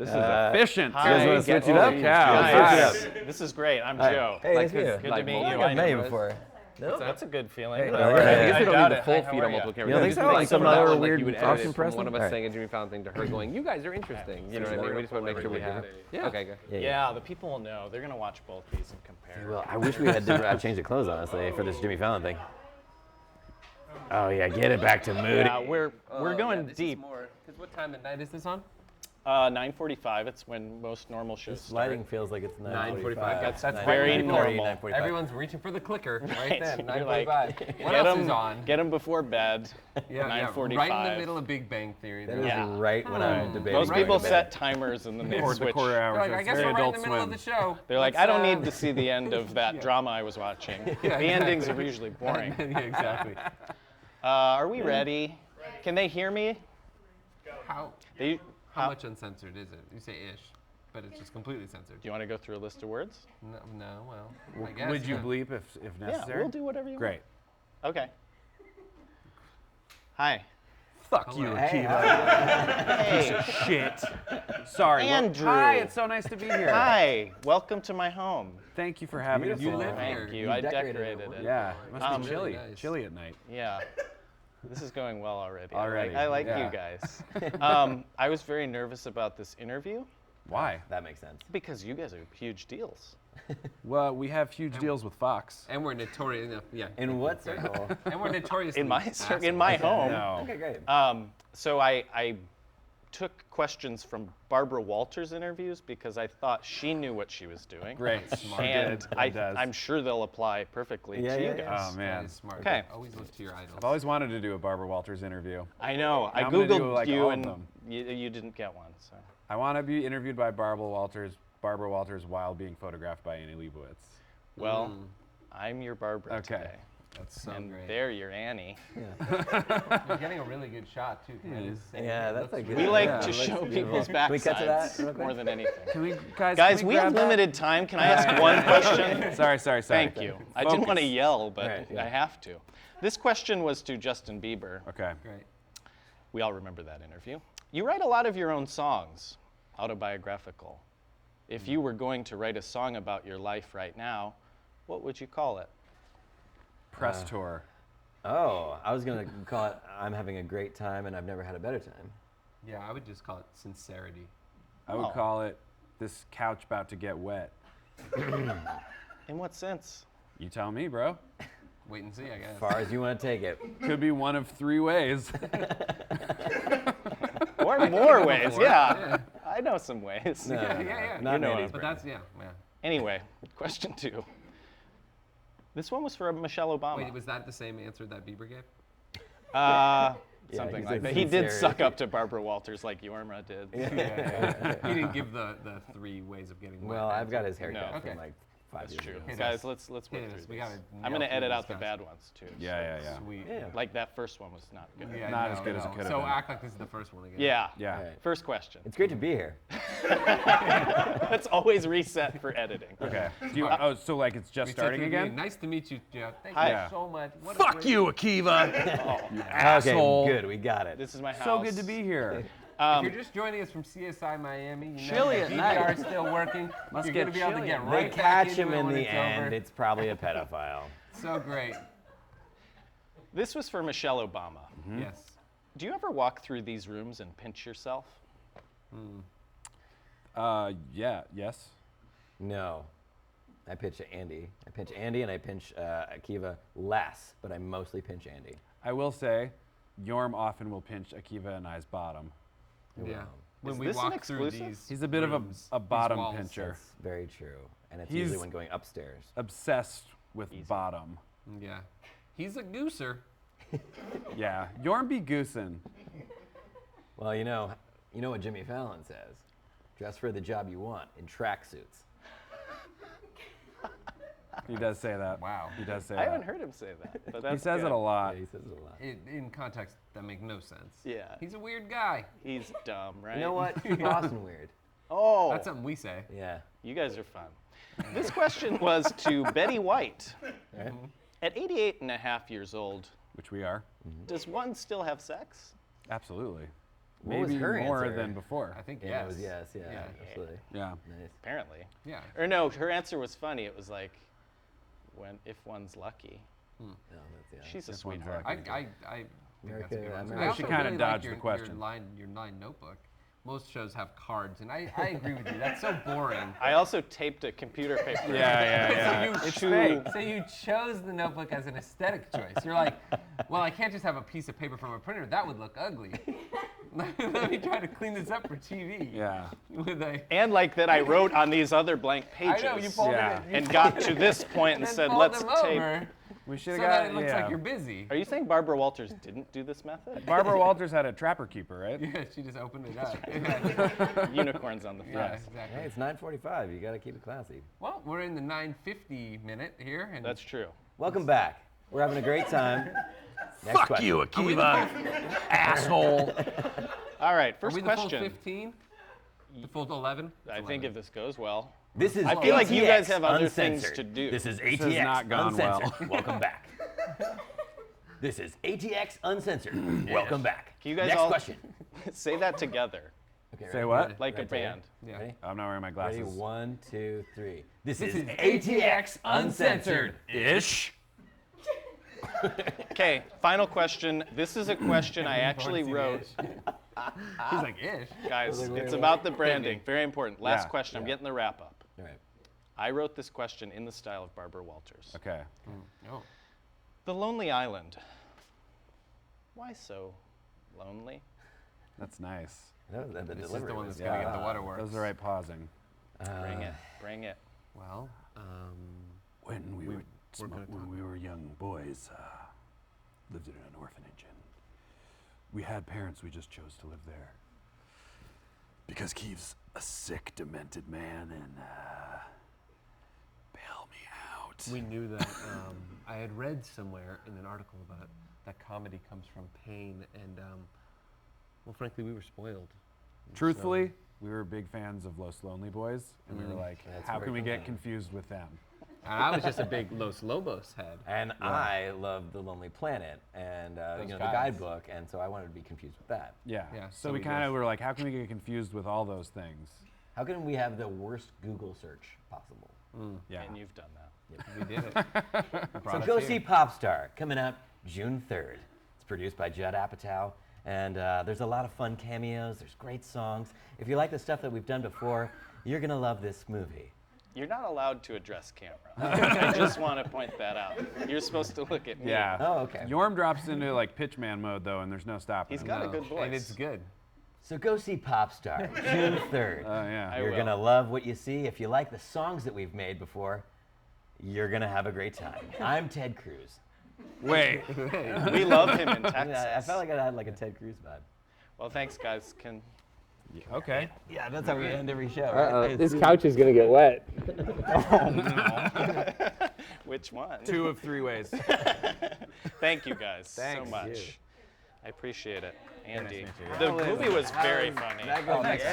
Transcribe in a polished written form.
This is efficient. Hi. You guys wanna switch it up? Nice. This is great. I'm Joe. Hey, nice to meet you. Good to meet you. I've met you before. That's a good feeling. I guess we don't doubt need the it. full Hi, feed how on are multiple ya? cameras. You don't think so? Like some that other one, weird you would Fox edit it from impression? one of us Alright. saying a Jimmy Fallon thing to her going, you guys are interesting. You know what I mean? We just want to make sure we have. Yeah. Okay, good. Yeah, the people will know. They're going to watch both these and compare. Well, I wish we had changed the clothes, honestly, for this Jimmy Fallon thing. Oh yeah, get it back to mood. Yeah, we're going deep. Because what time at night is this on? 9:45. It's when most normal shows This start. lighting feels like it's 9:45. 9:45. That's very normal. 9:45. Everyone's reaching for the clicker right then. You're like, 9:45. What else is on? Get them before bed. Yeah, 9:45. right in the middle of Big Bang Theory. That is Yeah. right when I'm debating. Most going people to bed. set timers and then they Or switch. the quarter hour. Like, show. I It's guess very we're right in Adult the middle of Swim. the show. They're like, Let's, I don't need to see the end of that drama I was watching. The endings are usually boring. Yeah, exactly. Are we ready? Can they hear me? How They, how much uncensored is it? You say ish, but it's just completely censored. do you want to go through a list of words? No, well, I guess. Would you bleep if Yeah, necessary? we'll do whatever you Great. want. Okay. Hi. Fuck you, Hey, Akiva. Hey. Shit. Sorry. well- Andrew. Hi, it's so nice to be here. Hi. Welcome to my home. Thank you for having us. Beautiful. all. live here. Thank you. You I decorated decorated it. it. Yeah, it must be Really chilly. nice. Chilly at night. Yeah. This is going well already. Already, I like yeah. you guys. I was very nervous about this interview Why? That makes sense. because you guys are huge deals. Well, we have huge deals with Fox. And we're notorious. Yeah. In what circle? And we're notorious. In my home. No. Okay, great. So I took questions from Barbara Walters' interviews because I thought she knew what she was doing. Great. Smart. And It does. I'm sure they'll apply perfectly Yeah, to yeah, you yeah. guys. Oh man. Smart. Okay. Always look to your idols. I've always wanted to do a Barbara Walters interview. I know. I I'm gonna do, Googled like, you all of and them. you didn't get one. So I want to be interviewed by Barbara Walters while being photographed by Annie Leibovitz. well, I'm your Barbara Okay. today. That's so And great. there you're Annie. You're getting a really good shot too. Yeah, that's a good. We like yeah, to looks show beautiful. people's Can we cut to that backsides real quick? more than anything. Can we, Guys, can we have grab that? limited time. Can I ask one question? Sorry. Thank you. I didn't want to Focus. yell, but Right, yeah. I have to. This question was to Justin Bieber. Okay. Great. We all remember that interview. You write a lot of your own songs, autobiographical. If you were going to write a song about your life right now, what would you call it? Press tour. Oh, I was gonna call it. I'm having a great time, and I've never had a better time. Yeah, I would just call it sincerity. I would Oh. call it this couch about to get wet. In what sense? You tell me, bro. Wait and see, I guess. As far as you want to take it. Could be one of 3 ways. Or more ways, before. yeah. I know some ways. No, yeah. Not You know Mandy's it. But brand. that's yeah. Anyway, question 2. This one was for Michelle Obama. Wait, was that the same answer that Bieber gave? Something he like said that. He did sincerity. suck up to Barbara Walters like Yorma did. He didn't give the 3 ways of getting. Well, wet I've got his answer. haircut No. from Okay. like 5 That's years true. ago. Hit Guys, us. let's work Hit through us. We this. gotta I'm nail gonna through edit this out the fast. bad ones too. Yeah. Sweet. Yeah. Like that first one was not good. Yeah, Not as good as it could've So been. act like this is the first one again. Yeah. Yeah. All right. First question. It's great to be here. Let's always reset for editing. Okay. Do you, oh, so like it's just We starting took the again? Nice to meet you, Jeff. Thank Hi. you so much. What a Fuck great- you, Akiva. You asshole. Okay, good. We got it. This is my house. So good to be here. If you're just joining us from CSI Miami, you know Chilly the at DVR is night. still working. Must You're get gonna be able to chilly get at right They back catch into him it in when the it's end. over. It's probably a pedophile. So great. This was for Michelle Obama. Yes. Do you ever walk through these rooms and pinch yourself? Yes. No. I pinch Andy. I pinch Andy and I pinch Akiva less, but I mostly pinch Andy. I will say, Yorm often will pinch Akiva and I's bottom. Yeah. When Is we this an walk through exclusive? these He's a bit rooms, of a these bottom walls, pincher. That's very true. And it's He's- usually when going upstairs. Obsessed with bottom. Yeah. He's a gooser. Yeah. Yorm be goosin'. Well, you know what Jimmy Fallon says. Dress for the job you want in tracksuits. He does say that. Wow. He does say I that. haven't heard him say that, but He that's says good. it a lot. Yeah, he says it a lot. In context, that makes no sense. Yeah. He's a weird guy. He's dumb, right? You know what? Boston weird. Oh, That's something we say. Yeah. you guys are fun. This question was to Betty White. Right? At 88 and a half years old, Which we are. does one still have sex? Absolutely. What was maybe her more answer? than before. I think Yeah, yes. it was yes. Yeah, absolutely. Yeah. Nice. Apparently. Yeah. Or no, her answer was funny. It was like, if one's lucky. No, that's, yeah. She's a If one's sweetheart. lucky. I think that's a good one. America- I also She kinda really dodged like the question. Your line notebook. Most shows have cards, and I agree with you. That's so boring. I also taped a computer paper. Yeah. So you It's fake. So you chose the notebook as an aesthetic choice. You're like, well, I can't just have a piece of paper from a printer. That would look ugly. Let me try to clean this up for TV. Yeah. With a, And like that I wrote on these other blank I pages. know you folded Yeah. it. You and folded got it, to this point and then said, fold let's them tape. over We so should have that got. it looks yeah. like you're busy. Are you saying Barbara Walters didn't do this method? Barbara Walters had a trapper keeper, right? Yeah, she just opened it up. Yeah, Unicorns on the yeah, fence. exactly. Hey, it's 9:45. You got to keep it classy. Well, we're in the 9:50 minute here, and That's true. Welcome back. We're having a great time. Next question. Akiva, asshole. All right, are first we the full question. 15? The full 11? I think if this goes well. This is I feel like you guys ATX have other things Uncensored. to do. This is has ATX not gone well. Uncensored. Welcome back. This is ATX Uncensored. Welcome back. Can you guys Next all question. say that together, Okay, Say ready? what? like a Right there. band? Yeah. Ready? I'm not wearing my Ready? glasses. 1, 2, 3. This is is ATX Uncensored. Ish. Okay, final question. This is a question I actually wrote. He's like, ish. Guys, Wait, it's wait. about the branding. Very important. Last Yeah. question. I'm getting the wrap up. All right. I wrote this question in the style of Barbara Walters. Okay. No. The Lonely Island. Why so lonely? That's nice. That, the This is delivery the one was that's gonna get the good. waterworks. That was the right pausing. Bring it. Bring it. Well, When gonna we were young boys, lived in an orphanage, and we had parents. We just chose to live there because Keith's a sick, demented man, and bail me out. we knew that I had read somewhere in an article about that comedy comes from pain, and well, frankly, we were spoiled. Truthfully, we were big fans of Los Lonely Boys, and we were like, That's how where can it we comes get confused with them? And I was just a big Los Lobos head. And I love The Lonely Planet and Those the guys. guidebook, and so I wanted to be confused with that. Yeah. Yeah, So, so we we kind of both- were like, how can we get confused with all those things? How can we have the worst Google search possible? Yeah. And you've done that. We did it. So go see Popstar, coming out June 3rd. It's produced by Judd Apatow, and there's a lot of fun cameos. There's great songs. If you like the stuff that we've done before, you're gonna love this movie. You're not allowed to address camera. I just want to point that out. You're supposed to look at me. Yeah. Oh, okay. Yorm drops into like pitchman mode though, and there's no stopping He's him. got a good voice. And it's good. So go see Popstar, June 3rd. Oh yeah. I You're will. gonna love what you see. If you like the songs that we've made before, you're gonna have a great time. I'm Ted Cruz. Wait. We love him in I Texas. felt like I had like a Ted Cruz vibe. Well, thanks, guys. Okay. Yeah, that's how we end every show. Right? This couch is gonna get wet. Which one? 2 of 3 ways. Thank you guys Thanks. so much. You. I appreciate it. Andy. meet you. The movie was very funny. That goes next.